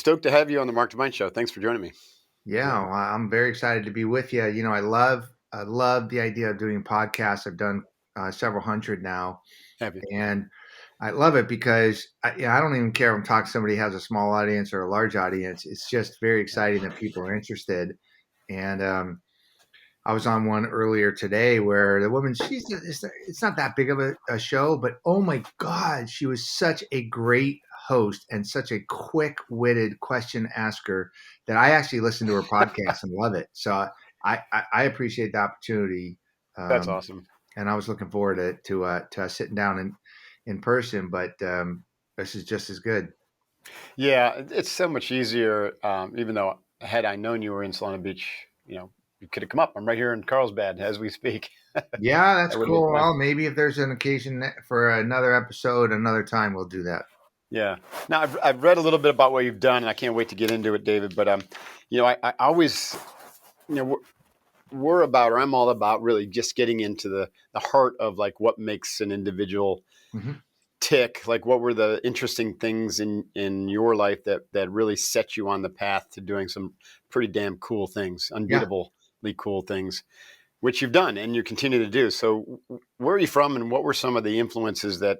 stoked to have you on the Mark Divine Show. Thanks for joining me. Yeah, well, I'm very excited to be with you. I love the idea of doing podcasts. I've done several hundred now, Have you? and I love it because I don't even care if I'm talking to somebody who has a small audience or a large audience. It's just very Yeah. exciting that people are interested. And I was on one earlier today where the woman, it's not that big of a show, but oh my God, she was such a great host and such a quick-witted question asker that I actually listen to her podcast and love it. So I appreciate the opportunity, That's um, awesome. and I was looking forward to us sitting down in person. But this is just as good. Yeah, it's so much easier. Even though had I known you were in Solana Beach, you could have come up. I'm right here in Carlsbad as we speak. Yeah, that's That would have been cool. fun. Well, maybe if there's an occasion for another episode, another time, we'll do that. Yeah. Now I've read a little bit about what you've done, and I can't wait to get into it, David. But I always, you know, we're about, or I'm all about, really just getting into the heart of like what makes an individual Hmm. tick. Like, what were the interesting things in your life that really set you on the path to doing some pretty damn cool things, Yeah. unbeatably cool things, which you've done and you continue to do. So where are you from, and what were some of the influences that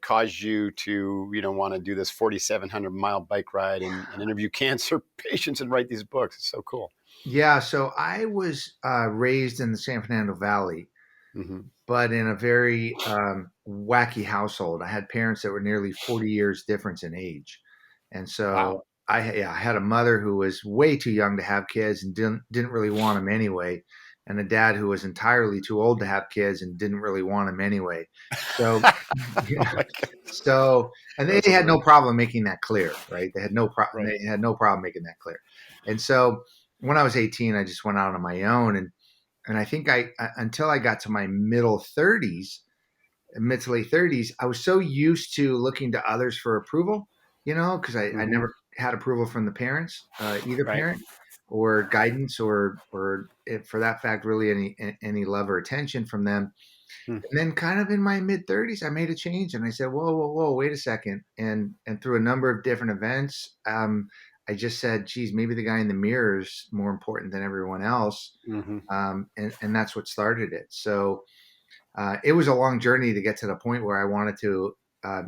caused you to want to do this 4,700-mile bike ride and interview cancer patients and write these books? It's so cool. Yeah, so I was raised in the San Fernando Valley, Hmm. but in a very wacky household. I had parents that were nearly 40 years difference in age. And Wow. so I had a mother who was way too young to have kids and didn't really want them anyway, and a dad who was entirely too old to have kids and didn't really want them anyway. So, Oh yeah. my goodness. So, and they That's had no hilarious. problem making that clear, right? Right. They had no problem making that clear. And so when I was 18, I just went out on my own, and I think until I got to my mid to late 30s, I was so used to looking to others for approval, because I Hmm. never had approval from the parents, either Right. parent, or guidance, or for that fact, really any love or attention from them. Hmm. And then kind of in my mid 30s, I made a change and I said, whoa, whoa, whoa, wait a second. And through a number of different events, I just said, geez, maybe the guy in the mirror is more important than everyone else. Hmm. And that's what started it. So it was a long journey to get to the point where I wanted to uh,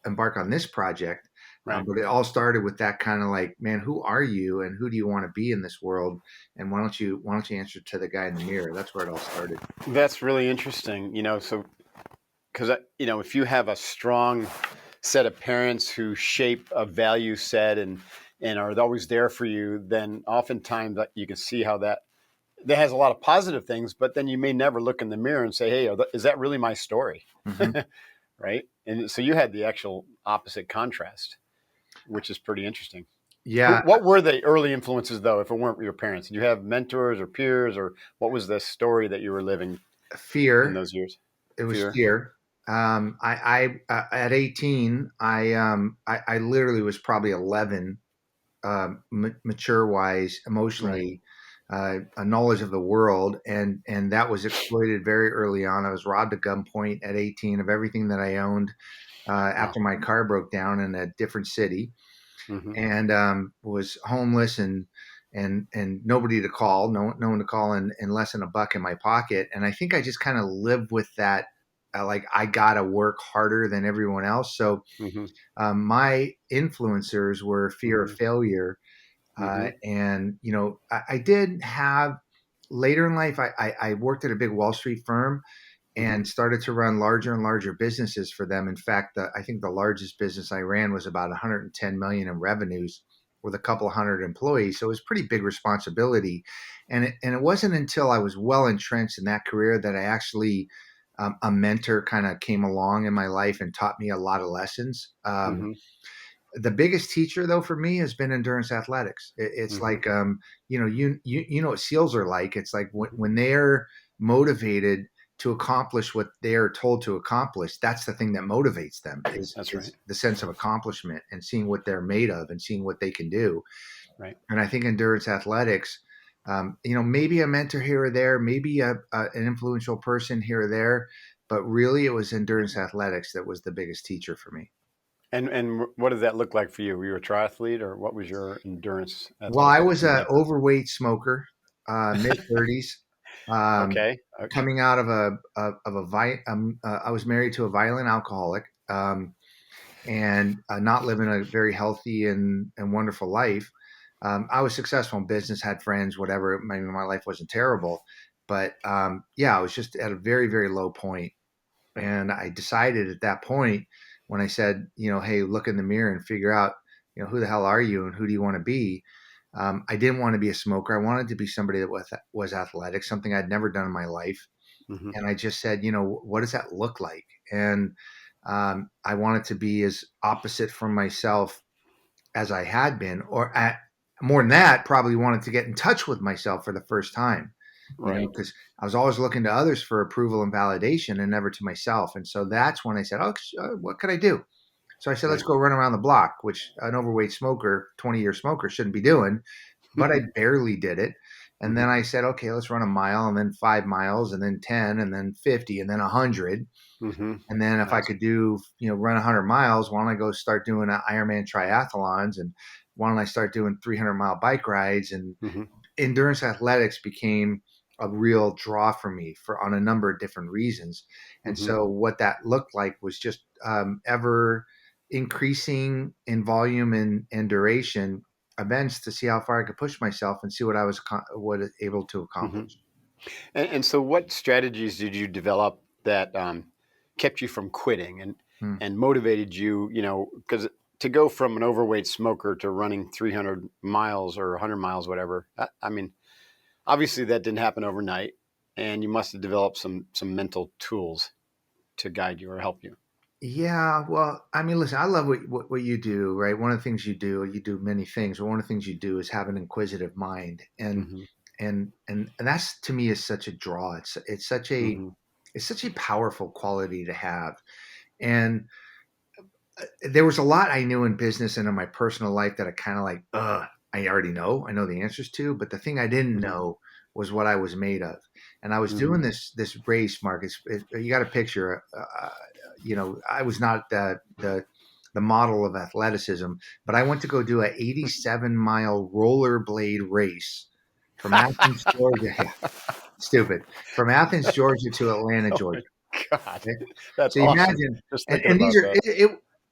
embark on this project. Right. But it all started with that kind of like, man, who are you and who do you want to be in this world? And why don't you answer to the guy in the mirror? That's where it all started. That's really interesting. So because if you have a strong set of parents who shape a value set and are always there for you, then oftentimes you can see how that has a lot of positive things, but then you may never look in the mirror and say, hey, is that really my story? Hmm. Right. And so you had the actual opposite contrast, which is pretty interesting. Yeah, What were the early influences, though, if it weren't your parents? Did you have mentors or peers, or what was the story that you were living in fear. those years? It was Fear. fear. At 18, I literally was probably 11, mature wise, Right. emotionally, a knowledge of the world, and that was exploited very early on. I was robbed at gunpoint at 18 of everything that I owned Wow. after my car broke down in a different city, Hmm. and was homeless and nobody to call, no one to call, and less than a buck in my pocket. And I think I just kind of lived with that. Like I gotta work harder than everyone else. So Hmm. my influencers were fear of Hmm. failure, Hmm. and I did have later in life. I worked at a big Wall Street firm Hmm. and started to run larger and larger businesses for them. In fact, I think the largest business I ran was about 110 million in revenues with a couple of hundred employees. So it was pretty big responsibility. And it wasn't until I was well entrenched in that career that I actually a mentor kind of came along in my life and taught me a lot of lessons. Hmm. The biggest teacher though for me has been endurance athletics. It's Hmm. like you know what SEALs are like. It's like when they're motivated to accomplish what they are told to accomplish, that's the thing that motivates them is That's right. is the sense of accomplishment and seeing what they're made of and seeing what they can do. Right. And I think endurance athletics, maybe a mentor here or there, maybe an influential person here or there, but really it was endurance athletics that was the biggest teacher for me. And what does that look like for you? Were you a triathlete, or what was your endurance Well, athletic I was a endeavor? overweight smoker, mid 30s, um, Okay. Okay. coming out of I was married to a violent alcoholic, and not living a very healthy and wonderful life. I was successful in business, had friends, whatever. Maybe my life wasn't terrible, but yeah, I was just at a very, very low point. And I decided at that point when I said, hey, look in the mirror and figure out, who the hell are you and who do you want to be? I didn't want to be a smoker. I wanted to be somebody that was athletic, something I'd never done in my life. Hmm. And I just said, what does that look like? And I wanted to be as opposite from myself as I had been, more than that, probably wanted to get in touch with myself for the first time, Right. because I was always looking to others for approval and validation and never to myself. And so that's when I said, oh, what could I do? So I said, let's Right. go run around the block, which an overweight smoker, 20-year smoker shouldn't be doing, but I barely did it. And Hmm. then I said, okay, let's run a mile and then 5 miles and then 10 and then 50 and then 100. Hmm. And then if I Nice. could do, run 100 miles, why don't I go start doing Ironman triathlons? And why don't I start doing 300-mile bike rides? And Hmm. endurance athletics became a real draw for me for on a number of different reasons. And Hmm. so what that looked like was just ever increasing in volume and duration events to see how far I could push myself and see what able to Hmm. accomplish. And so, what strategies did you develop that kept you from quitting Hmm. and motivated you? Because to go from an overweight smoker to running 300 miles or 100 miles, whatever. I mean, obviously that didn't happen overnight, and you must have developed some mental tools to guide you or help you. Yeah, well, I mean, listen, I love what you do, right? One of the things you do many things, but one of the things you do is have an inquisitive mind, and Hmm. that's to me is such a draw. Hmm. It's such a powerful quality to have. And there was a lot I knew in business and in my personal life that I kind of like, I already know. I know the answers to, but the thing I didn't Hmm. know was what I was made of. And I was Hmm. doing this race, Marcus. You got a picture. I was not the model of athleticism, but I went to go do a 87-mile rollerblade race from Athens, Georgia. Yeah, stupid. From Athens, Georgia to Atlanta, Oh my Georgia. God, Okay? that's So awesome. imagine, Just thinking and these about are that.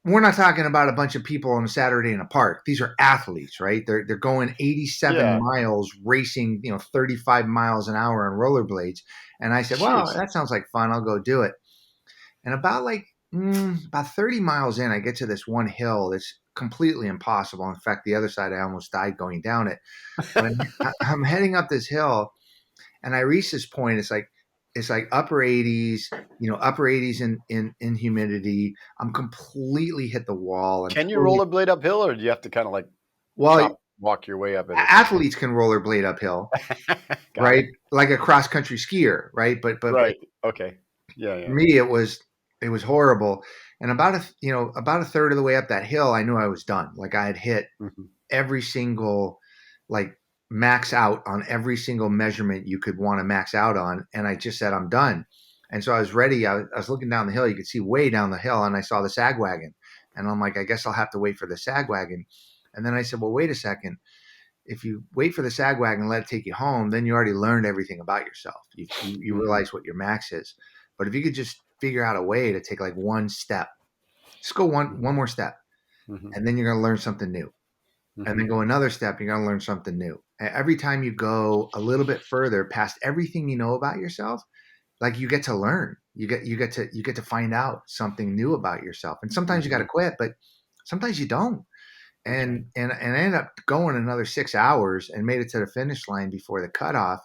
we're not talking about a bunch of people on a Saturday in a park. These are athletes, right? They're going 87 Yeah. miles racing, 35 miles an hour on rollerblades. And I said, well, Jeez. that sounds like fun. I'll go do it. And about 30 miles in, I get to this one hill that's completely impossible. In fact, the other side, I almost died going down it. But I'm heading up this hill, and I reach this point. It's like upper 80s in humidity. I'm completely hit the wall. I'm Can you totally rollerblade uphill, or do you have to kind of like well. chop walk your way up it or something? Athletes can rollerblade uphill, Got right? it. Like a cross country skier, right? But Right. Okay. Yeah. for Yeah. me, it was horrible. And about a third of the way up that hill, I knew I was done. Like I had hit Hmm. every single like max out on every single measurement you could want to max out on, and I just said I'm done. And so I was ready. I was looking down the hill. You could see way down the hill, and I saw the sag wagon, and I'm like, I guess I'll have to wait for the sag wagon. And then I said, well, wait a second. If you wait for the sag wagon and let it take you home, then you already learned everything about yourself. You Hmm. realize what your max is. But if you could just figure out a way to take like one step, just go one more step, Hmm. and then you're going to learn something new, and Hmm. then go another step, you're going to learn something new. Every time you go a little bit further past everything you know about yourself, like you get to learn, you get to find out something new about yourself. And sometimes you got to Hmm. quit, but sometimes you don't. Okay. And I ended up going another 6 hours and made it to the finish line before the cutoff.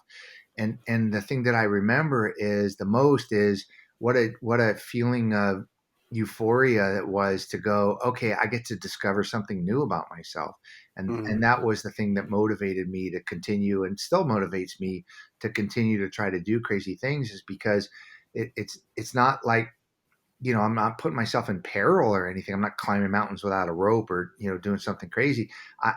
And the thing that I remember is the most is what a feeling of euphoria it was to go, okay, I get to discover something new about myself. And Hmm. that was the thing that motivated me to continue and still motivates me to continue to try to do crazy things, is because it's not like, I'm not putting myself in peril or anything. I'm not climbing mountains without a rope or, doing something crazy.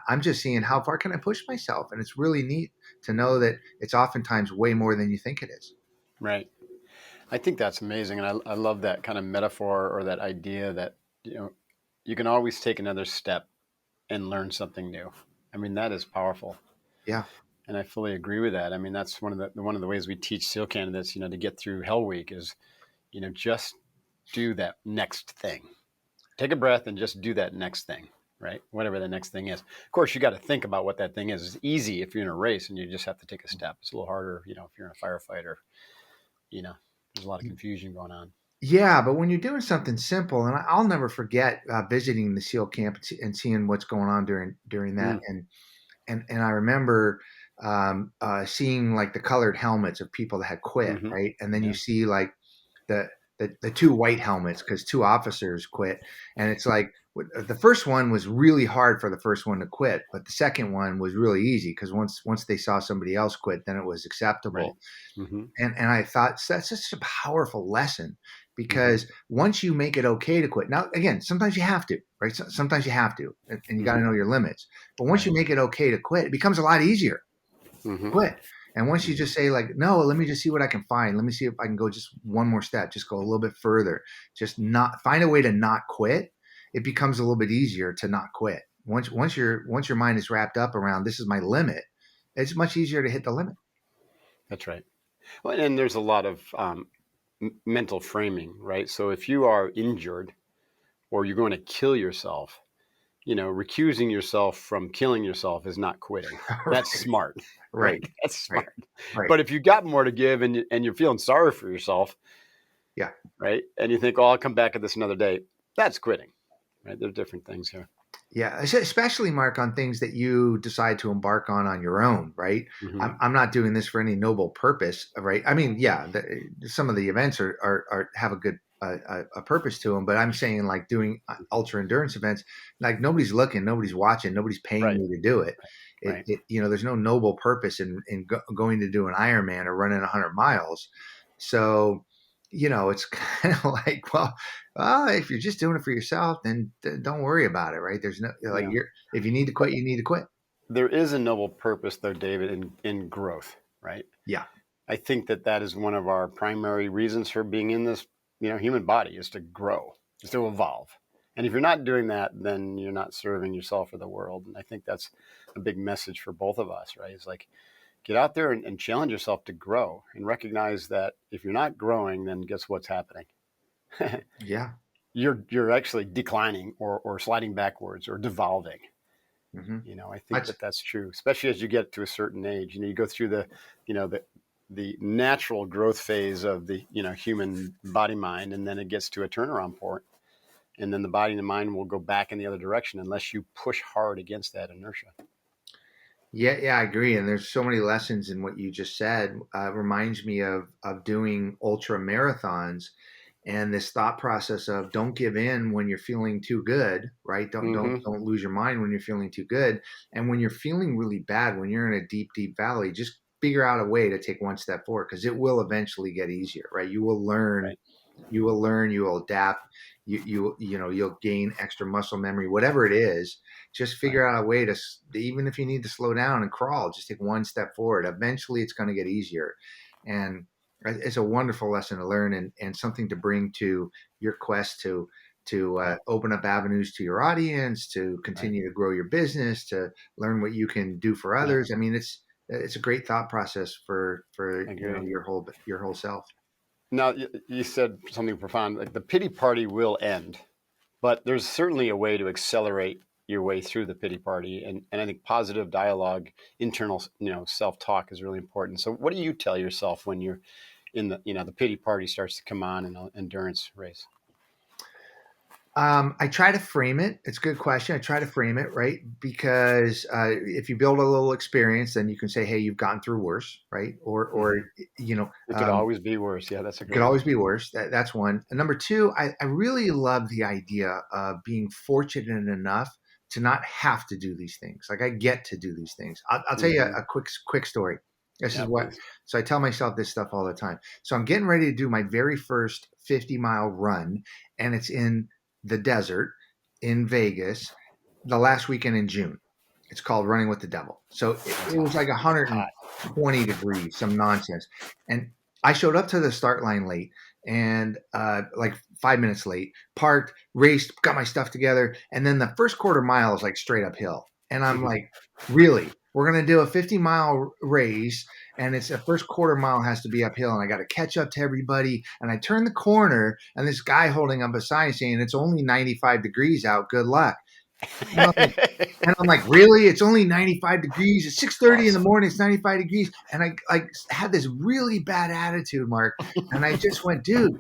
I'm just seeing how far can I push myself. And it's really neat to know that it's oftentimes way more than you think it is. Right. I think that's amazing, and I love that kind of metaphor or that idea that you know you can always take another step and learn something new. I mean, that is powerful. Yeah. And I fully agree with that. I mean, that's one of the ways we teach SEAL candidates, to get through Hell Week is, just do that next thing. Take a breath and just do that next thing, right? Whatever the next thing is. Of course, you got to think about what that thing is. It's easy if you're in a race and you just have to take a step. It's a little harder, if you're in a firefight or, there's a lot of confusion going on. Yeah, but when you're doing something simple, and I'll never forget visiting the SEAL camp and seeing what's going on during that, Mm, and I remember seeing like the colored helmets of people that had quit, hmm. right? And then you Yeah, see like the the two white helmets because two officers quit, and it's like the first one was really hard for the first one to quit, but the second one was really easy because once they saw somebody else quit, then it was right. acceptable. Hmm. And I thought that's such a powerful lesson Hmm. because once you make it okay to quit, now again, sometimes you have to, right? Sometimes you have to, and you got to Hmm. know your limits. But once Right. you make it okay to quit, it becomes a lot easier to Hmm. quit. And once you Hmm. just say like, no, let me just see what I can find. Let me see if I can go just one more step, just go a little bit further, just not find a way to not quit. It becomes a little bit easier to not quit. Once your mind is wrapped up around this is my limit, it's much easier to hit the limit. That's right. Well, and there's a lot of mental framing, right? So if you are injured or you're going to kill yourself, recusing yourself from killing yourself is not quitting. That's Right, smart, right? right, That's right, smart. right. But if you got more to give and you're feeling sorry for yourself, Yeah. right? And you think, oh, I'll come back at this another day, that's quitting, right? There are different things here. Yeah, especially Mark on things that you decide to embark on your own, right? Hmm. I'm not doing this for any noble purpose, right? I mean, yeah, some of the events are have a good a purpose to them, but I'm saying like doing ultra endurance events, like nobody's looking, nobody's watching, nobody's paying Right, me to do it. right. There's no noble purpose in going to do an Ironman or running 100 miles. So, it's kind of like, well, if you're just doing it for yourself, then don't worry about it, right? There's no like Yeah. if you need to quit, you need to quit. There is a noble purpose, though, David, in growth, right? Yeah. I think that is one of our primary reasons for being in this, human body is to grow, is to evolve. And if you're not doing that, then you're not serving yourself or the world. And I think that's a big message for both of us, right? It's like get out there and challenge yourself to grow and recognize that if you're not growing, then guess what's happening? Yeah. You're actually declining or sliding backwards or devolving. Hmm. I think That's that's true, especially as you get to a certain age. You go through you know, the the natural growth phase of the human body mind, and then it gets to a turnaround point, and then the body and the mind will go back in the other direction unless you push hard against that inertia. Yeah, I agree. And there's so many lessons in what you just said. Reminds me of doing ultra marathons and this thought process of don't give in when you're feeling too good, right? Don't don't Mm-hmm. don't lose your mind when you're feeling too good. And when you're feeling really bad, when you're in a deep, deep valley, just figure out a way to take one step forward because it will eventually get easier, right? Right. You will adapt, you'll gain extra muscle memory, whatever it is. Just Right. figure out a way to, even if you need to slow down and crawl, just take one step forward. Eventually it's going to get easier. And it's a wonderful lesson to learn and something to bring to your quest to Right. open up avenues to your audience, to Right. continue to grow your business, to learn what you can do for Yeah. others. I mean, it's a great thought process for I agree. your whole self. Now you said something profound. Like the pity party will end, but there's certainly a way to accelerate your way through the pity party, and I think positive dialogue, internal self talk is really important. So what do you tell yourself when you're in the pity party starts to come on in an endurance race? I try to frame it. It's a good question. I try to frame it, right? Because if you build a little experience, then you can say, "Hey, you've gotten through worse," right? Or Hmm. you know, It could um, always be worse. Yeah, that's a it could great always one. be worse. That's one. And number two, I really love the idea of being fortunate enough to not have to do these things. Like I get to do these things. I'll tell you Hmm. a quick story. This is Yeah, what. please. So I tell myself this stuff all the time. So I'm getting ready to do my very first 50-mile run, and it's in the desert in Vegas the last weekend in June. It's called Running with the Devil. So it was like It's hot. 120 degrees, some nonsense. And I showed up to the start line late, and like 5 minutes late, parked, raced, got my stuff together. And then the first quarter mile is like straight uphill. And I'm like, really? We're going to do a 50-mile race, and it's the first quarter mile has to be uphill, and I got to catch up to everybody. And I turn the corner, and this guy holding up a sign saying it's only 95 degrees out. Good luck. And I'm like, really? It's only 95 degrees. It's 6:30 in the Awesome. morning. It's 95 degrees. And I had this really bad attitude, Mark. And I just went, dude,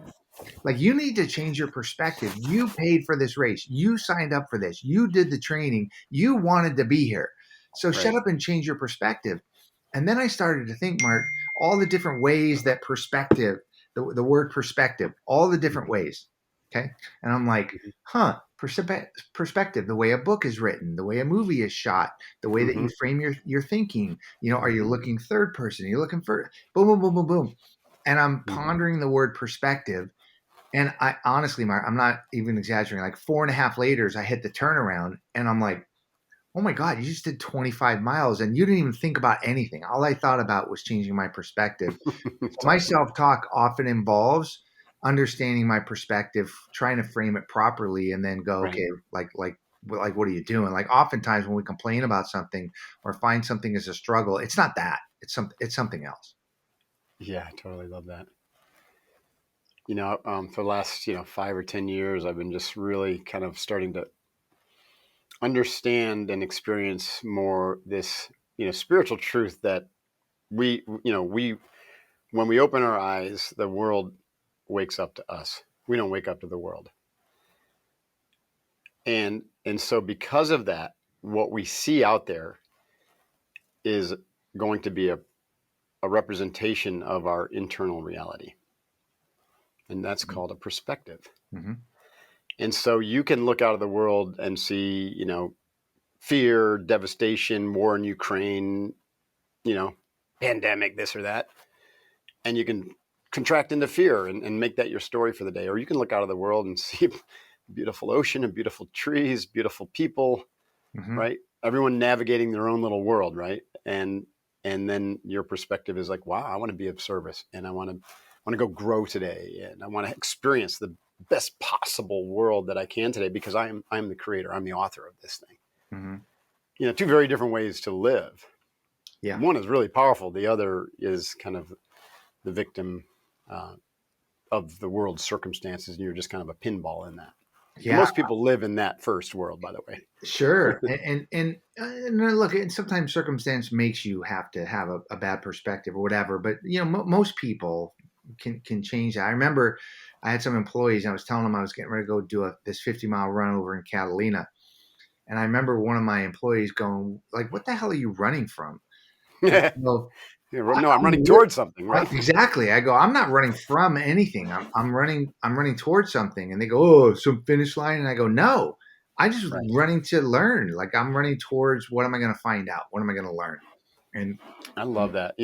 like, you need to change your perspective. You paid for this race. You signed up for this. You did the training. You wanted to be here. So shut Right. up and change your perspective. And then I started to think, Mark, all the different ways that perspective, the word perspective, all the different Mhm. ways. Okay. And I'm like, Mhm. huh, perspective, the way a book is written, the way a movie is shot, the way that you Mhm. frame your thinking. You know, are you Mhm. looking third person? Are you looking for boom, boom, boom, boom, boom? And I'm Mhm. pondering the word perspective. And I honestly, Mark, I'm not even exaggerating. Like 4.5 later, I hit the turnaround and I'm like, oh my God, you just did 25 miles and you didn't even think about anything. All I thought about was changing my perspective. So It's my awesome. self-talk often involves understanding my perspective, trying to frame it properly, and then go, Right. okay, what are you doing? Like oftentimes when we complain about something or find something as a struggle, it's not that. It's something else. Yeah, I totally love that. For the last 5 or 10 years, I've been just really kind of starting to understand and experience more this spiritual truth that we when we open our eyes, the world wakes up to us. We don't wake up to the world. And so because of that, what we see out there is going to be a representation of our internal reality. And that's called a perspective. Mm-hmm. And so you can look out of the world and see, fear, devastation, war in Ukraine, you know, pandemic, this or that. And you can contract into fear and make that your story for the day. Or you can look out of the world and see beautiful ocean and beautiful trees, beautiful people, Mm-hmm. right? Everyone navigating their own little world, right? And then your perspective is like, wow, I want to be of service, and I want to go grow today, and I want to experience the best possible world that I can today because I'm the creator, I'm the author of this thing. Mm-hmm. Two very different ways to live. Yeah. One is really powerful. The other is kind of the victim uh, of the world's circumstances, and you're just kind of a pinball in that. And Yeah. most people live in that first world, by the way. Sure, and look, and sometimes circumstance makes you have to have a bad perspective or whatever. But most people can change that. I remember I had some employees, and I was telling them I was getting ready to go do this 50-mile run over in Catalina, and I remember one of my employees going like, "What the hell are you running from?" And I go, No, I'm running I'm towards something, right? exactly. I go, I'm not running from anything. I'm running towards something. And they go, oh, some finish line. And I go, no, I just Right. running to learn. Like I'm running towards what am I going to find out? What am I going to learn? And I love that.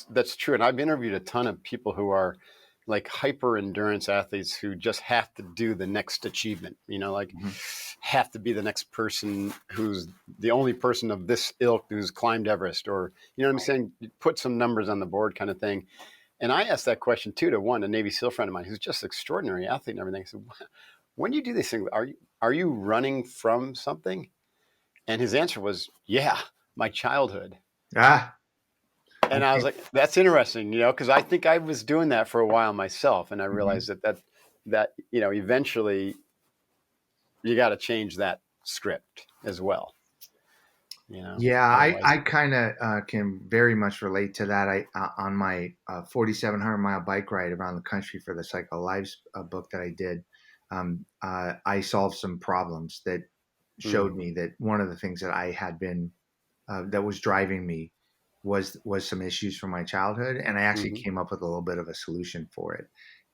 That's true. And I've interviewed a ton of people who are like hyper endurance athletes who just have to do the next achievement, like Mhm. have to be the next person who's the only person of this ilk who's climbed Everest, or, what I'm saying? Put some numbers on the board kind of thing. And I asked that question too to a Navy SEAL friend of mine who's just an extraordinary athlete and everything. I said, when you do these things, are you running from something? And his answer was, yeah, my childhood. Ah, And I was like, that's interesting, because I think I was doing that for a while myself. And I mhm. realized that eventually you got to change that script as well, Yeah, otherwise. I kind of can very much relate to that. I on my 4,700-mile bike ride around the country for the Cycle Lives book that I did. I solved some problems that Mm, showed me that one of the things that I had been that was driving me was some issues from my childhood, and I actually hmm came up with a little bit of a solution for it.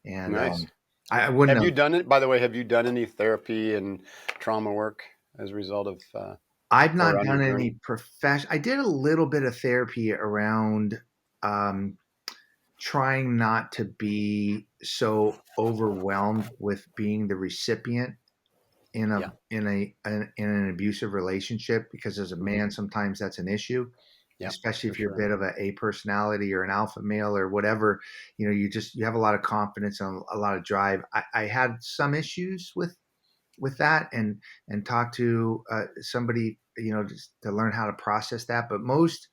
And Nice. I wouldn't Have you have. done it, by the way? Have you done any therapy and trauma work as a result of, I've or not on your done journey? any profession. I did a little bit of therapy around um, trying not to be so overwhelmed with being the recipient in a Yeah. in an abusive relationship, because as a hmm man sometimes that's an issue. Yeah, especially for if you're a sure. bit of a personality or an alpha male or whatever. You have a lot of confidence and a lot of drive. I had some issues with that, and talk to somebody, just to learn how to process that. But most,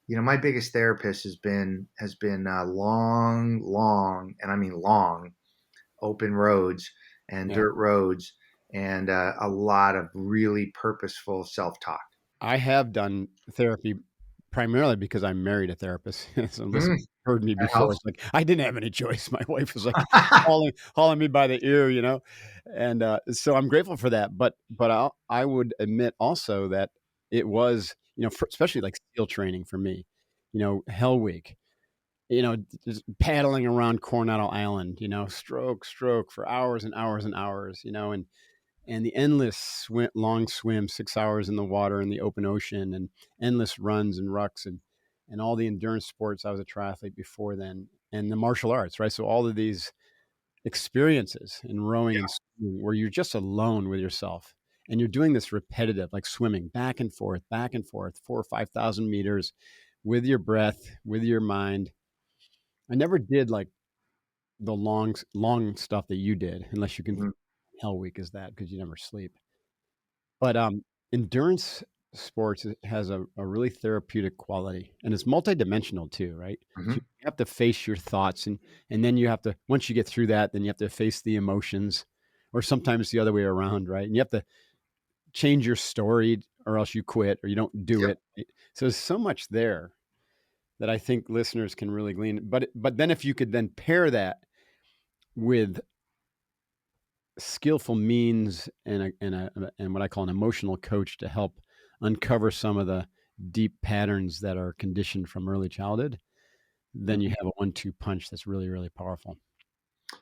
my biggest therapist has been long, and I mean long, open roads and Yeah. dirt roads, and a lot of really purposeful self talk. I have done therapy primarily because I married a therapist. So Mm, listen, heard me that before. helps. It's like I didn't have any choice. My wife was like hauling me by the ear, and so I'm grateful for that. But I would admit also that it was, especially like SEAL training for me, Hell Week, just paddling around Coronado Island, stroke for hours and hours and hours, and the endless long swim, 6 hours in the water in the open ocean, and endless runs and rucks, and all the endurance sports. I was a triathlete before then, and the martial arts, right? So all of these experiences in rowing and swimming where you're just alone with yourself, and you're doing this repetitive, like swimming back and forth, 4 or 5,000 meters with your breath, with your mind. I never did like the long stuff that you did, unless you can. Mhm, Hell week is that because you never sleep. But, endurance sports has a really therapeutic quality, and it's multidimensional too, right? So mhm. you have to face your thoughts, and then you have to, once you get through that, then you have to face the emotions, or sometimes the other way around, right? And you have to change your story or else you quit or you don't do Yep. it. So there's so much there that I think listeners can really glean. But then if you could then pair that with skillful means and what I call an emotional coach to help uncover some of the deep patterns that are conditioned from early childhood, then you Mhm. have a 1-2 punch that's really, really powerful.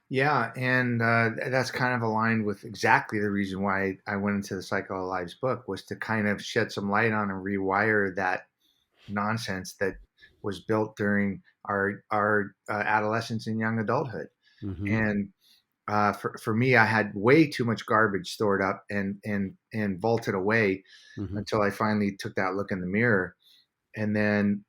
Yeah, and that's kind of aligned with exactly the reason why I went into the Cycle of Lives book, was to kind of shed some light on and rewire that nonsense that was built during our adolescence and young adulthood. Mhm. And for me, I had way too much garbage stored up and vaulted away Mhm. until I finally took that look in the mirror, and then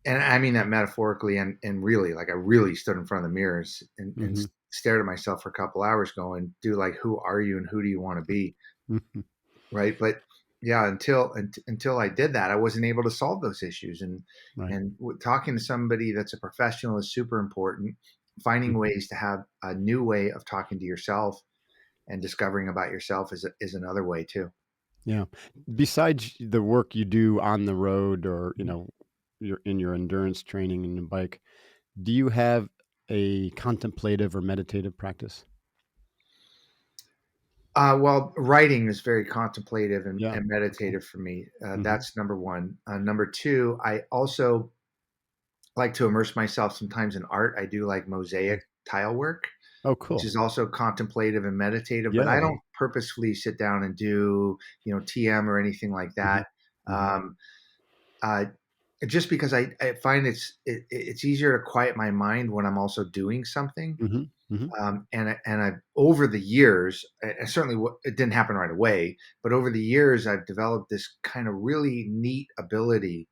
and I mean that metaphorically and really, like, I really stood in front of the mirrors and Mhm. stared at myself for a couple hours, going, "Dude, like, who are you and who do you want to be?" Mhm. Right? But yeah, until I did that, I wasn't able to solve those issues. Right. And talking to somebody that's a professional is super important. Finding Mhm. ways to have a new way of talking to yourself and discovering about yourself is another way too. Yeah. Besides the work you do on the road, or, your endurance training and your bike, do you have a contemplative or meditative practice? Well, writing is very contemplative Yeah. and Okay. meditative for me. Mhm. That's number one. Number two, I also like to immerse myself sometimes in art. I do like Yeah. mosaic tile work, Oh, which cool. is also contemplative and meditative, but I Yeah. don't purposefully sit down and do, TM or anything like Mhm. that. Mhm. Um, uh, just because I find it's easier to quiet my mind when I'm also doing something. Mhm. Mhm. And I over the years, certainly it didn't happen right away, but over the years, I've developed this kind of really neat ability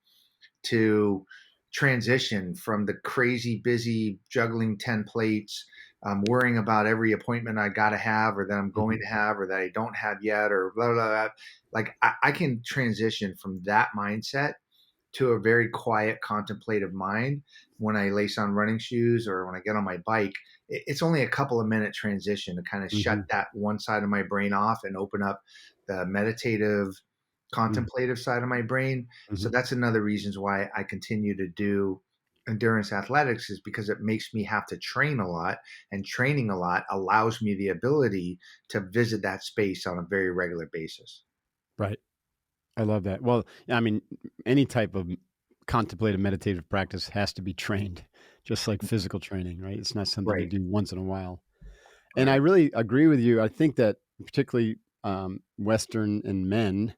to transition from the crazy busy juggling 10 plates, worrying about every appointment I got to have or that I'm going Mhm. to have or that I don't have yet or blah, blah, blah. Like I can transition from that mindset to a very quiet, contemplative mind when I lace on running shoes or when I get on my bike. It's only a couple of minute transition to kind of shut Mhm. that one side of my brain off and open up the meditative, Mm. contemplative side of my brain. So Mhm. that's another reasons why I continue to do endurance athletics, is because it makes me have to train a lot, and training a lot allows me the ability to visit that space on a very regular basis. Right. I love that. Well, I mean, any type of contemplative meditative practice has to be trained, just like physical training, right? It's not something you Right. do once in a while. And I Right. really agree with you. I think that particularly Western and men,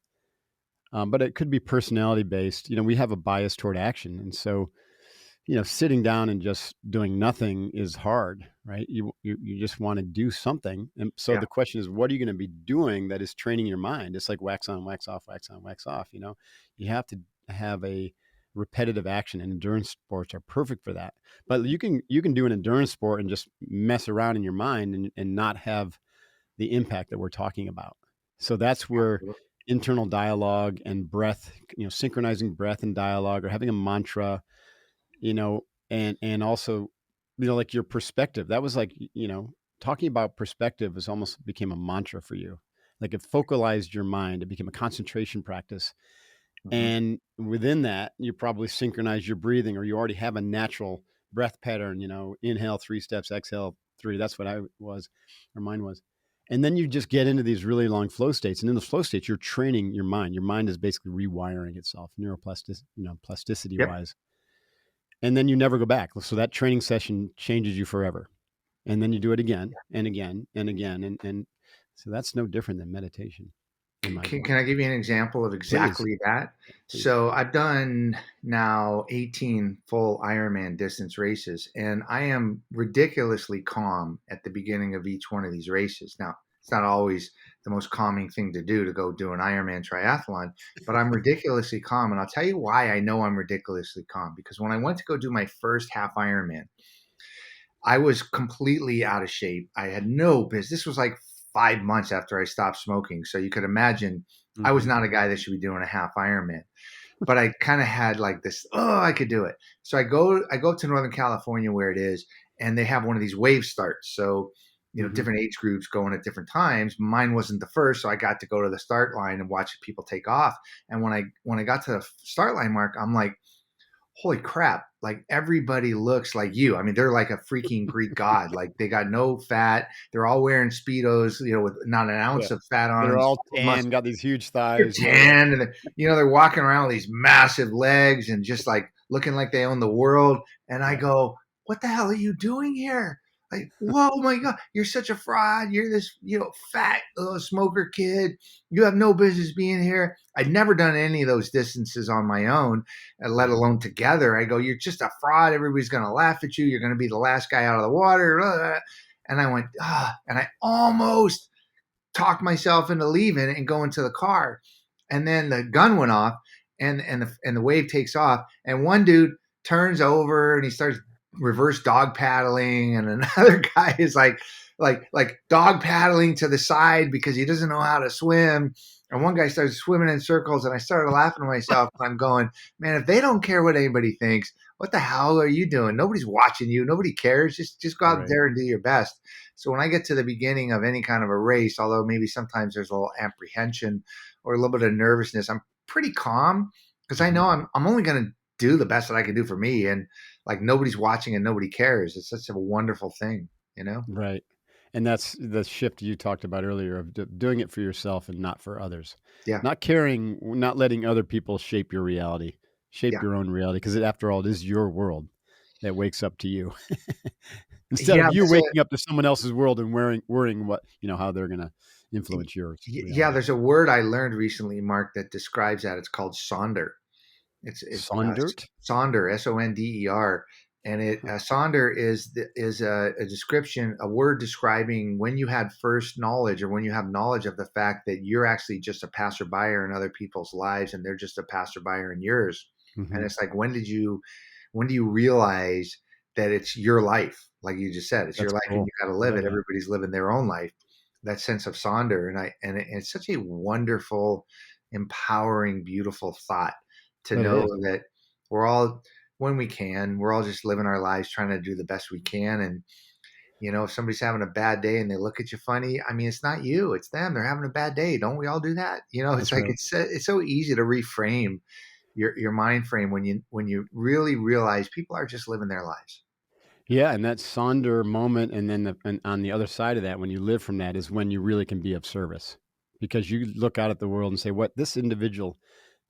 but it could be personality based. We have a bias toward action, and so sitting down and just doing nothing is hard, right? You just want to do something, and so Yeah. the question is, what are you going to be doing that is training your mind? It's like wax on, wax off, wax on, wax off. You have to. have a repetitive action, and endurance sports are perfect for that. But you can do an endurance sport and just mess around in your mind and not have the impact that we're talking about. So that's where internal dialogue and breath, synchronizing breath and dialogue, or having a mantra, you know, and also, like your perspective. That was like, talking about perspective is almost became a mantra for you. Like it focalized your mind. It became a concentration practice. Mhm. And within that, you probably synchronize your breathing, or you already have a natural breath pattern, inhale 3 steps, exhale 3. That's what I was, or mine was. And then you just get into these really long flow states. And in the flow states, you're training your mind. Your mind is basically rewiring itself, plasticity Yep. wise. And then you never go back. So that training session changes you forever. And then you do it again and again and again. And so that's no different than meditation, in my view. Can I give you an example of Please, exactly that? please. So I've done now 18 full Ironman distance races, and I am ridiculously calm at the beginning of each one of these races. Now, it's not always the most calming thing to do to go do an Ironman triathlon, but I'm ridiculously calm. And I'll tell you why I know I'm ridiculously calm, because when I went to go do my first half Ironman, I was completely out of shape. I had no business. This was like 5 months after I stopped smoking. So you could imagine I was Mm-hmm. not a guy that should be doing a half Ironman. But I kind of had like this, oh, I could do it. So I go up to Northern California where it is, and they have one of these wave starts. So, Mm-hmm. different age groups going at different times. Mine wasn't the first, so I got to go to the start line and watch people take off. And when I got to the start line mark, I'm like, holy crap, like everybody looks like you. I mean, they're like a freaking Greek god. Like they got no fat. They're all wearing Speedos, with not an Yeah. ounce of fat on They're them. all Must tan, got these huge they're thighs. Yeah, yeah. tan, and they're walking around with these massive legs and just like looking like they own the world. And I Yeah. go, what the hell are you doing here? Like, whoa, my God, you're such a fraud. You're this, fat little smoker kid. You have no business being here. I'd never done any of those distances on my own, let Mhm. alone together. I go, you're just a fraud. Everybody's going to laugh at you. You're going to be the last guy out of the water. And I went, and I almost talked myself into leaving and going to the car. And then the gun went off, and the wave takes off, and one dude turns over and he starts reverse dog paddling, and another guy is like dog paddling to the side because he doesn't know how to swim. And one guy starts swimming in circles, and I started laughing to myself. I'm going, man, if they don't care what anybody thinks, what the hell are you doing? Nobody's watching you. Nobody cares. Just go out Right. there and do your best. So when I get to the beginning of any kind of a race, although maybe sometimes there's a little apprehension or a little bit of nervousness, I'm pretty calm because I Mhm. know I'm only going to do the best that I can do for me, and like nobody's watching and nobody cares. It's such a wonderful thing, you know? Right. And that's the shift you talked about earlier of doing it for yourself and not for others. Yeah, Not caring, not letting other people shape your reality, shape yeah, your own reality, because after all, it is your world that wakes up to you. Instead yeah. of you waking up to someone else's world and worrying what, how they're going to influence your Yeah, reality. there's a word I learned recently, Mark, that describes that. It's called Sonder. It's Sondert? Sonder, Sonder, and Sonder is a description, a word describing when you had first knowledge, or when you have knowledge of the fact that you're actually just a passerby in other people's lives, and they're just a passerby in yours. And Hmm. it's like, when do you realize that it's your life? Like you just said, it's your That's life, and cool. you got to I live love it. that. Everybody's living their own life. That sense of Sonder, it's such a wonderful, empowering, beautiful thought to It know is. that we're all, when we can, we're all just living our lives trying to do the best we can. And if somebody's having a bad day and they look at you funny, I mean, it's not you, it's them. They're having a bad day. Don't we all do that? It's That's like right. it's so easy to reframe your mind frame when you really realize people are just living their lives. Yeah, and that Sonder moment, and then and on the other side of that, when you live from that, is when you really can be of service, because you look out at the world and say, "What this individual,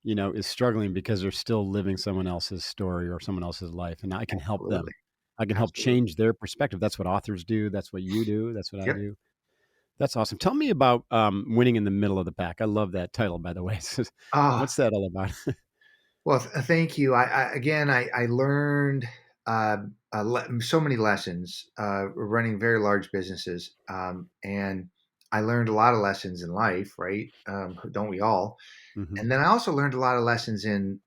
is struggling because they're still living someone else's story or someone else's life, and I can help Absolutely. them. I can help Absolutely. change their perspective." That's what authors do. That's what you do. That's what I Yep. do. That's awesome. Tell me about winning in the middle of the pack. I love that title, by the way. Ah, What's that all about? well, thank you. I learned so many lessons running very large businesses, and I learned a lot of lessons in life, right? Don't we all? Hmm. And then I also learned a lot of lessons in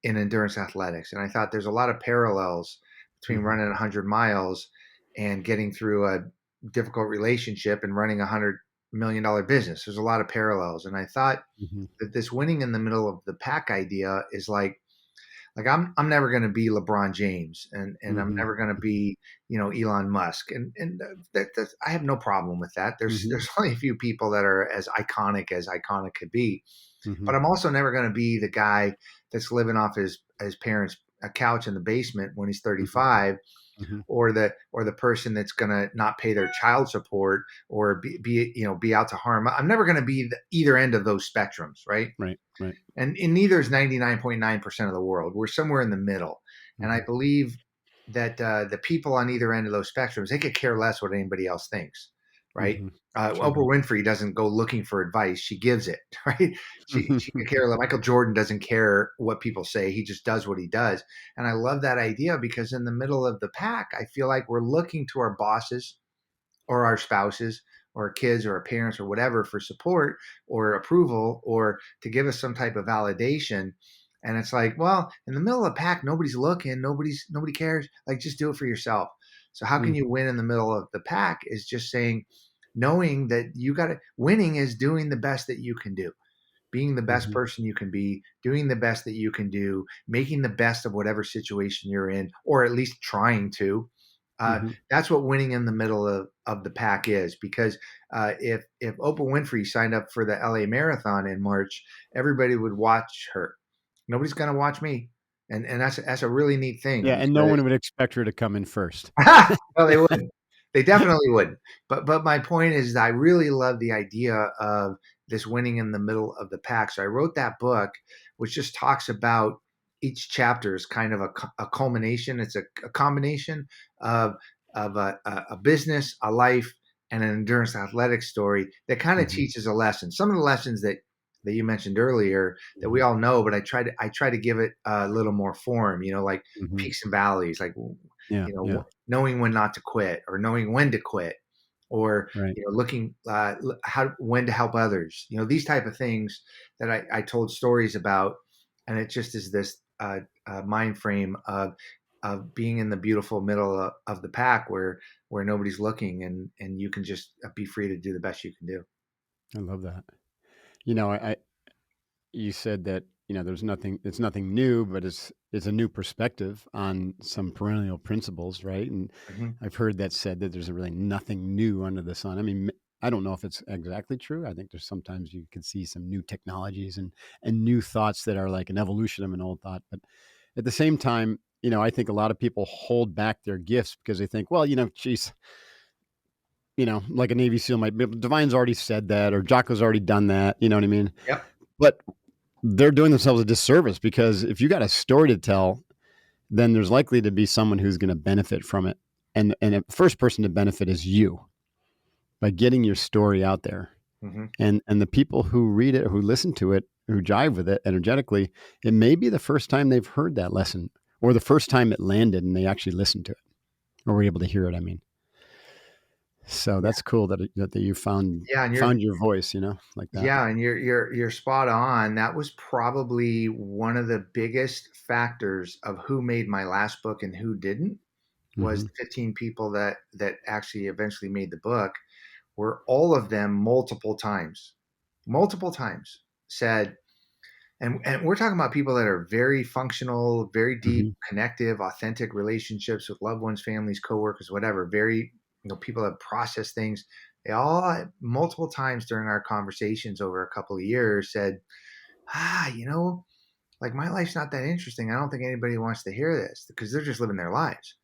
endurance athletics. And I thought there's a lot of parallels between Hmm. running 100 miles and getting through a difficult relationship and running $100 million business. There's a lot of parallels. And I thought Hmm. that this winning in the middle of the pack idea is like I'm never going to be LeBron James, and I'm Hmm. never going to be Elon Musk, and that's, I have no problem with that. There's Hmm. there's only a few people that are as iconic could be, but Hmm. I'm also never going to be the guy that's living off his parents' couch in the basement when he's Hmm. 35, Hmm. or the person that's going to not pay their child support or be out to harm. I'm never going to be either end of those spectrums, right? Right. Right. And neither is 99.9% of the world. We're somewhere in the middle. And I Hmm. believe that the people on either end of those spectrums, they could care less what anybody else thinks, right? Hmm. Oprah Totally. Winfrey doesn't go looking for advice; she gives it, right? She could care less. Michael Jordan doesn't care what people say; he just does what he does. And I love that idea because in the middle of the pack, I feel like we're looking to our bosses or our spouses or our kids or our parents or whatever for support or approval or to give us some type of validation. And it's like, well, in the middle of the pack, nobody's looking, nobody cares. Like, just do it for yourself. So how can Mm. you win in the middle of the pack is just saying, knowing that you got to winning is doing the best that you can do, being the best Mhm. person you can be, doing the best that you can do, making the best of whatever situation you're in, or at least trying to. Mhm. That's what winning in the middle of the pack is. Because if Oprah Winfrey signed up for the LA Marathon in March, everybody would watch her. Nobody's going to watch me, and that's a really neat thing Yeah, and no because one would expect her to come in first. no, they wouldn't. They definitely wouldn't. But my point is that I really love the idea of this winning in the middle of the pack. So I wrote that book, which just talks about each chapter is kind of a culmination. It's a combination of a business, a life, and an endurance athletics story that kind of Mhm. teaches a lesson. Some of the lessons that you mentioned earlier that we Mhm. all know, but I try to give it a little more form. Like Mhm. peaks and valleys, like Yeah, yeah, knowing when not to quit or knowing when to quit, or right. looking how when to help others, these type of things that I told stories about. And it just is this mind frame of being in the beautiful middle of the pack where nobody's looking, and you can just be free to do the best you can do. I love that. I you said that, there's nothing it's nothing new, but it's a new perspective on some perennial principles, right? And Hmm. I've heard that said that there's really nothing new under the sun. I mean, I don't know if it's exactly true. I think there's sometimes you can see some new technologies and new thoughts that are like an evolution of an old thought, but at the same time, I think a lot of people hold back their gifts because they think, well, geez, like a Navy SEAL might be, Divine's already said that, or Jocko's already done that. You know what I mean? Yep. But they're doing themselves a disservice because if you got a story to tell, then there's likely to be someone who's going to benefit from it. And the first person to benefit is you by getting your story out there. Hmm. And the people who read it, who listen to it, who jive with it energetically, it may be the first time they've heard that lesson or the first time it landed and they actually listened to it or were able to hear it. I mean, so Yeah. that's cool that you found Yeah. And found your voice, like that. yeah, and you're spot on. That was probably one of the biggest factors of who made my last book and who didn't. Was Hmm. the 15 people that actually eventually made the book, were all of them multiple times said, and we're talking about people that are very functional, very deep, Hmm. connective, authentic relationships with loved ones, families, coworkers, whatever. Very, people that process things. They all multiple times during our conversations over a couple of years said, like my life's not that interesting. I don't think anybody wants to hear this because they're just living their lives.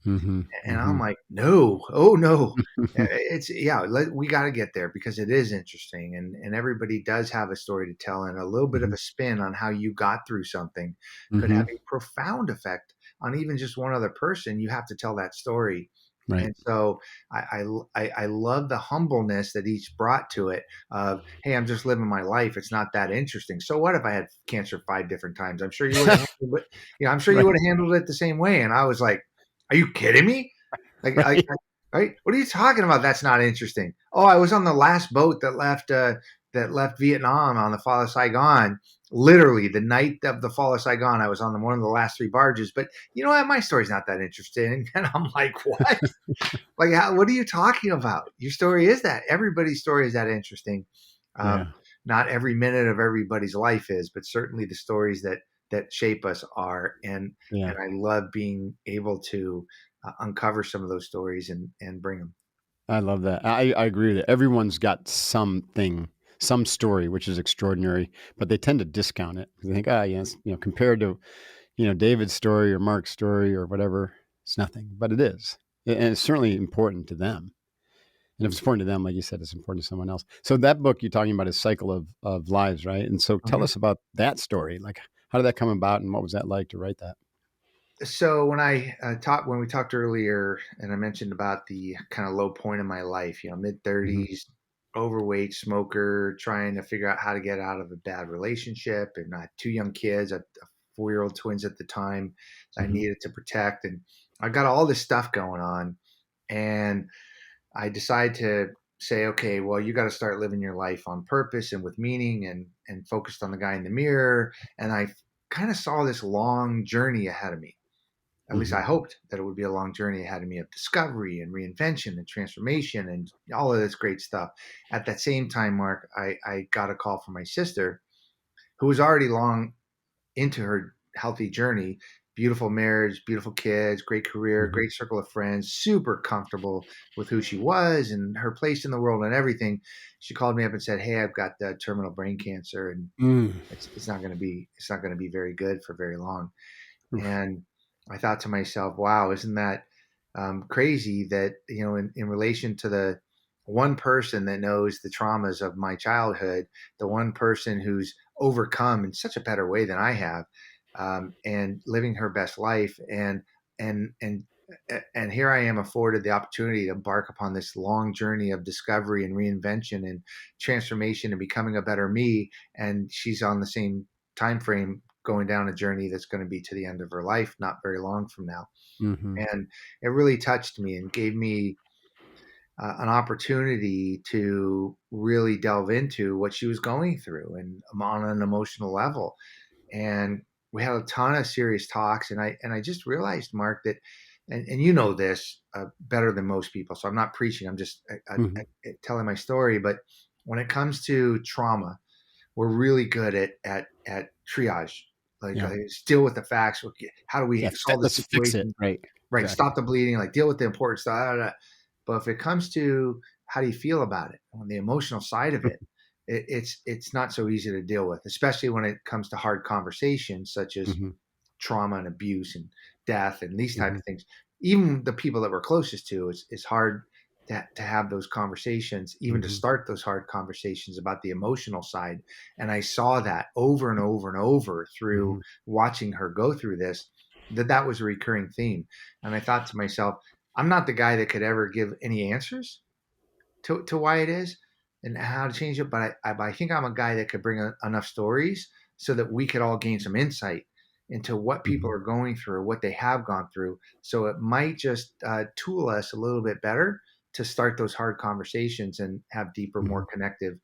Hmm. And Hmm. I'm like, no, oh no. It's yeah, we got to get there because it is interesting, and everybody does have a story to tell, and a little bit of Hmm. a spin on how you got through something could Hmm. have a profound effect on even just one other person. You have to tell that story. Right. And so I love the humbleness that each brought to it of, hey, I'm just living my life. It's not that interesting. So what if I had cancer 5 different times? I'm sure you would have handled it. I'm sure you Right. would have handled it the same way. And I was like, are you kidding me? Like, Right. Right? What are you talking about? That's not interesting. Oh, I was on the last boat that left Vietnam on the fall of Saigon. Literally, the night of the fall of Saigon, I was on one of the last three barges. But you know what? My story's not that interesting. And I'm like, what? Like, what are you talking about? Your story is that. Everybody's story is that interesting. Um, Yeah. Not every minute of everybody's life is, but certainly the stories that shape us are. Yeah. And I love being able to uncover some of those stories and bring them. I love that. I agree with it. Everyone's got something, some story, which is extraordinary, but they tend to discount it. They think, ah, yes, compared to, David's story or Mark's story or whatever, it's nothing, but it is. And it's certainly important to them. And if it's important to them, like you said, it's important to someone else. So that book you're talking about is Cycle of Lives, right? And so tell Mhm. us about that story. Like, how did that come about and what was that like to write that? So when we talked earlier, and I mentioned about the kind of low point in my life, mid Hmm. 30s, overweight smoker, trying to figure out how to get out of a bad relationship, and I had two young kids, a 4-year-old twins at the time that I Hmm. needed to protect, and I got all this stuff going on, and I decided to say, okay, well, you got to start living your life on purpose and with meaning, and focused on the guy in the mirror, and I kind of saw this long journey ahead of me. At least I Hmm. hoped that it would be a long journey ahead of me of discovery and reinvention and transformation and all of this great stuff. At that same time, Mark, I got a call from my sister, who was already long into her healthy journey. Beautiful marriage, beautiful kids, great career, Hmm. great circle of friends, super comfortable with who she was and her place in the world and everything. She called me up and said, "Hey, I've got terminal brain cancer, and Mm. it's not going to be very good for very long." Oof. And I thought to myself, wow, isn't that crazy that, in relation to the one person that knows the traumas of my childhood, the one person who's overcome in such a better way than I have, and living her best life. And, and, and here I am afforded the opportunity to embark upon this long journey of discovery and reinvention and transformation and becoming a better me. And she's on the same time frame going down a journey that's going to be to the end of her life, not very long from now. Hmm. And it really touched me and gave me an opportunity to really delve into what she was going through and on an emotional level. And we had a ton of serious talks, and I just realized, Mark, that and you know this better than most people, so I'm not preaching. I'm just Hmm. telling my story. But when it comes to trauma, we're really good at triage. Like, Yeah. deal with the facts. How do we Yeah. solve the Let's fix it. situation? Right. Right. Exactly. Stop the bleeding. Like, deal with the important stuff. But if it comes to how do you feel about it, on the emotional side of it, it's not so easy to deal with, especially when it comes to hard conversations such as Hmm. trauma and abuse and death and these type Hmm. of things. Even the people that we're closest to, it's hard to have those conversations, even to Hmm. start those hard conversations about the emotional side. And I saw that over and over and over through Hmm. watching her go through this, that was a recurring theme. And I thought to myself, I'm not the guy that could ever give any answers to why it is and how to change it. But I think I'm a guy that could bring enough stories so that we could all gain some insight into what people Hmm. are going through, what they have gone through. So it might just tool us a little bit better to start those hard conversations and have deeper, Hmm. more connective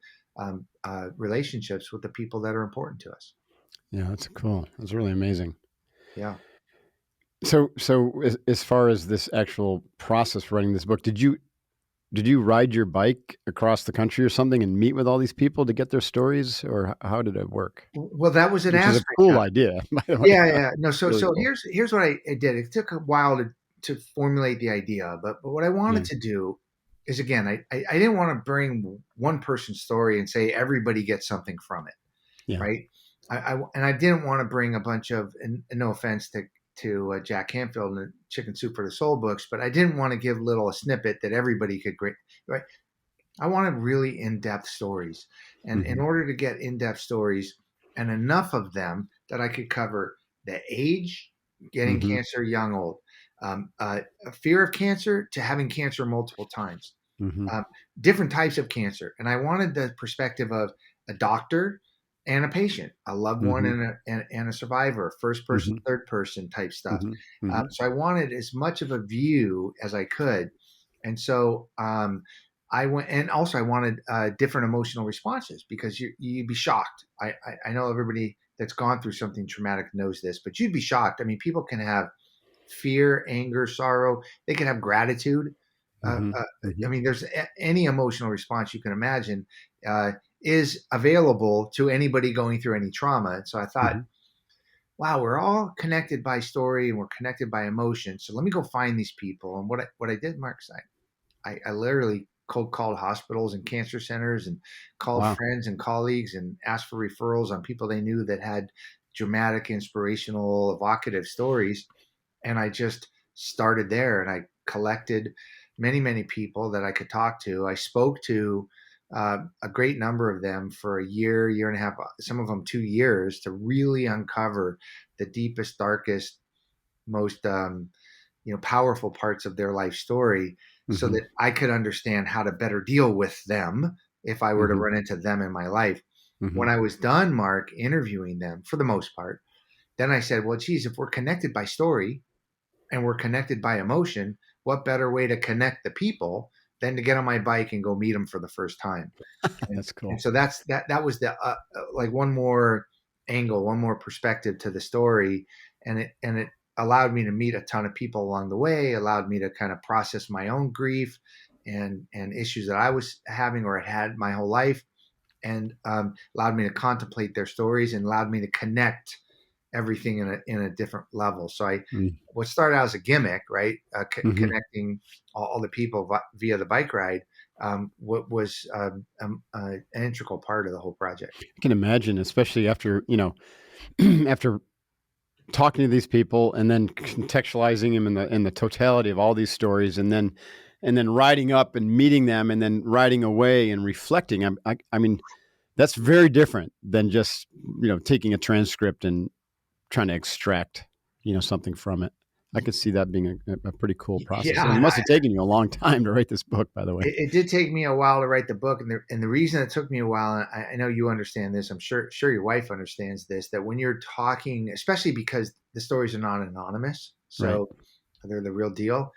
relationships with the people that are important to us. Yeah, that's cool. That's really amazing. Yeah. So as far as this actual process for writing this book, did you ride your bike across the country or something and meet with all these people to get their stories, or how did it work? Well, that was an Which is a aspect cool of it. idea, by the way. Yeah, yeah. No, so Really so cool. here's what I did. It took a while to formulate the idea, but what I wanted Yeah. to do is, again, I didn't want to bring one person's story and say everybody gets something from it, Yeah. right? And I didn't want to bring a bunch of, and no offense to Jack Canfield and Chicken Soup for the Soul books, but I didn't want to give little a snippet that everybody could great. Right? I wanted really in-depth stories. And in Hmm. order to get in-depth stories and enough of them that I could cover the age, getting Hmm. cancer young, old, a fear of cancer to having cancer multiple times, Hmm. um, different types of cancer. And I wanted the perspective of a doctor and a patient, a loved one Hmm. and a survivor, first person, third person type stuff. Hmm. Hmm. So I wanted as much of a view as I could, And so I went, and also I wanted different emotional responses because you'd be shocked. I know everybody that's gone through something traumatic knows this, but you'd be shocked. I mean, people can have fear, anger, sorrow. They can have gratitude. Uh, Hmm. uh, I Hmm. mean, there's any emotional response you can imagine uh, is available to anybody going through any trauma. And so I thought, Hmm. wow, we're all connected by story and we're connected by emotion. So let me go find these people. And what I did, Mark, is I literally cold called hospitals and cancer centers and called Wow. friends and colleagues and asked for referrals on people they knew that had dramatic, inspirational, evocative stories. And I just started there and I collected many, many people that I could talk to. I spoke to a great number of them for a year, year and a half, some of them 2 years to really uncover the deepest, darkest, most powerful parts of their life story so Hmm. that I could understand how to better deal with them if I were to Hmm. run into them in my life. Hmm. When I was done, Mark, interviewing them for the most part, then I said, well, geez, if we're connected by story and we're connected by emotion, what better way to connect the people than to get on my bike and go meet them for the first time? And That's and cool. so that was the like one more angle, one more perspective to the story, and it allowed me to meet a ton of people along the way, allowed me to kind of process my own grief and issues that I was having or had my whole life, and allowed me to contemplate their stories and allowed me to connect everything in a different level. So what started out as a gimmick, right, Mm-hmm. connecting all the people via the bike ride, what was an integral part of the whole project. I can imagine, especially after, after talking to these people and then contextualizing them in the totality of all these stories, and then riding up and meeting them and then riding away and reflecting. I mean, that's very different than just, taking a transcript and trying to extract, something from it. I could see that being a pretty cool process. And it Yeah, must have taken you a long time to write this book, by the way. it did take me a while to write the book, and the reason it took me a while, and I know you understand this, I'm sure your wife understands this, that when you're talking, especially because the stories are not anonymous, Right. so they're the real deal.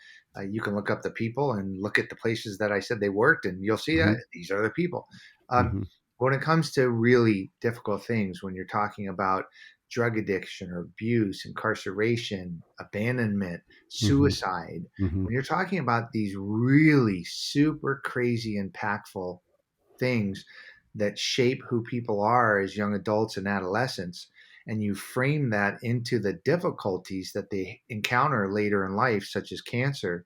You can look up the people and look at the places that I said they worked, and you'll see that Hmm. these are the people. Um, Hmm. when it comes to really difficult things, when you're talking about drug addiction or abuse, incarceration, abandonment, Hmm. suicide, Hmm. when you're talking about these really super crazy, impactful things that shape who people are as young adults and adolescents, and you frame that into the difficulties that they encounter later in life, such as cancer,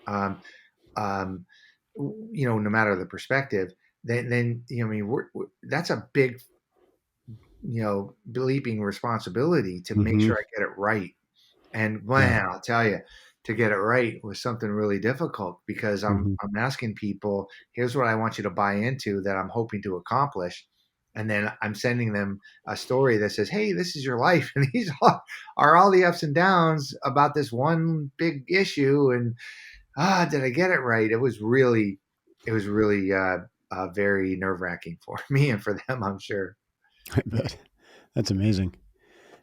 um, um, no matter the perspective, then I mean, that's a big, bleeping responsibility to make Hmm. sure I get it right. And Yeah. man, I'll tell you, to get it right was something really difficult because Hmm. I'm asking people, here's what I want you to buy into that I'm hoping to accomplish. And then I'm sending them a story that says, hey, this is your life. And these are all the ups and downs about this one big issue. And did I get it right? It was really very nerve wracking for me and for them, I'm sure. I bet. That's amazing.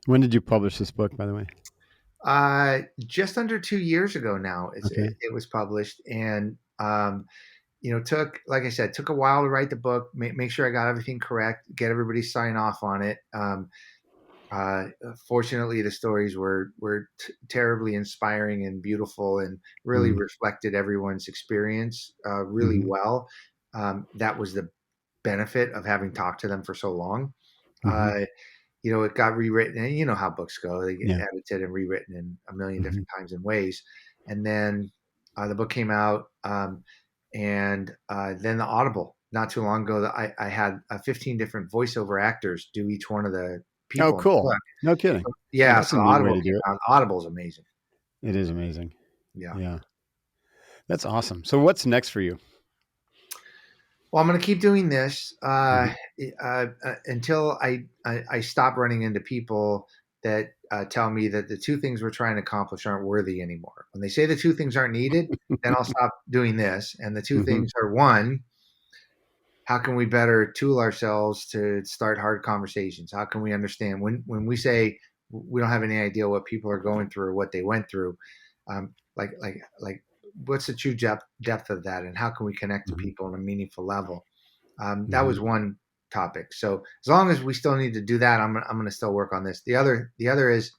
When did you publish this book, by the way? Just under 2 years ago now, Okay. it was published, and took, like I said, took a while to write the book, make sure I got everything correct, get everybody sign off on it. Uh, Fortunately, the stories were terribly inspiring and beautiful, and really Mm. reflected everyone's experience really Hmm. well. That was the benefit of having talked to them for so long. Hmm. Uh, it got rewritten, and you know how books go. They get Yeah. edited and rewritten in a million Hmm. different times and ways. And then the book came out, and then the Audible. Not too long ago, I had 15 different voiceover actors do each one of the Oh, people in the cool. book. No kidding. So, Oh, yeah, that's so a neat way Audible to came do it. out. Audible's amazing. It is amazing. Yeah. Yeah. That's awesome. So what's next for you? Well, I'm going to keep doing this Hmm. until I stop running into people that tell me that the two things we're trying to accomplish aren't worthy anymore. When they say the two things aren't needed, then I'll stop doing this. And the two Hmm. things are, one, how can we better tool ourselves to start hard conversations? How can we understand when we say we don't have any idea what people are going through or what they went through? Like what's the true depth of that, and how can we connect to Mm-hmm. people on a meaningful level? That Mm-hmm. was one topic. So as long as we still need to do that, I'm going to still work on this. The other is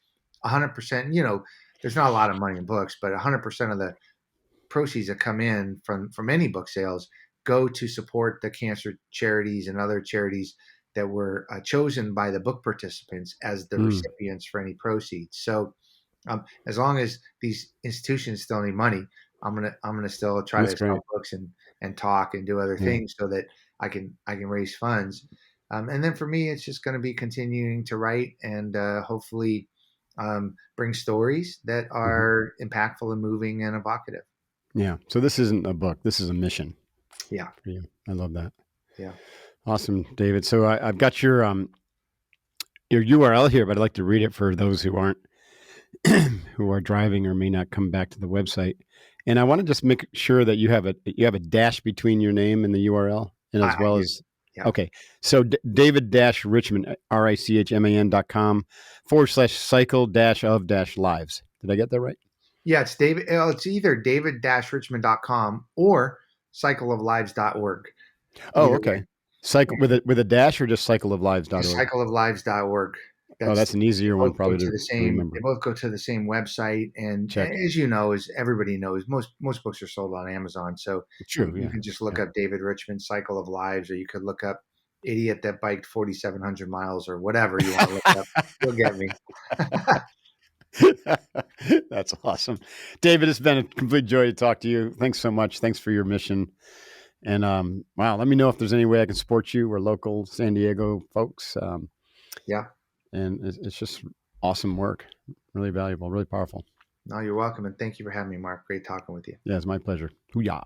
100%. There's not a lot of money in books, but 100% of the proceeds that come in from any book sales go to support the cancer charities and other charities that were chosen by the book participants as the Mm. recipients for any proceeds. So as long as these institutions still need money, I'm gonna still try That's to sell great. books and talk and do other Yeah. things so that I can raise funds. And then for me, it's just going to be continuing to write and hopefully bring stories that Mm-hmm. are impactful and moving and evocative. Yeah. So this isn't a book. This is a mission Yeah, for you. I love that. yeah. Awesome, David. So I've got your URL here, but I'd like to read it for those who aren't who are driving or may not come back to the website. And I want to just make sure that you have a dash between your name and the URL, and as I well do. as Yeah. okay. So David Richman RICHMAN.com/cycle of lives. Did I get that right? Yeah, it's David. It's either david-richmond.com or cycleoflives.org. Oh, Either way. okay. Cycle with a dash or just Just cycleoflives.org. cycleoflives.org. Oh, That's that's an easier one both go probably to to the same. They remember. both go to the same website, and Check. as you know, as everybody knows, most books are sold on Amazon. So True. you Yeah. can just look Yeah. up David Richmond Cycle of Lives, or you could look up Idiot That Biked 4,700 miles, or whatever you want to look up. You'll get me. That's awesome. David, it's been a complete joy to talk to you. Thanks so much. Thanks for your mission. And wow, let me know if there's any way I can support you. We're local San Diego folks. Yeah. And it's just awesome work. Really valuable, really powerful. No, you're welcome, and thank you for having me, Mark. Great talking with you. Yeah, it's my pleasure. Hoo-yah.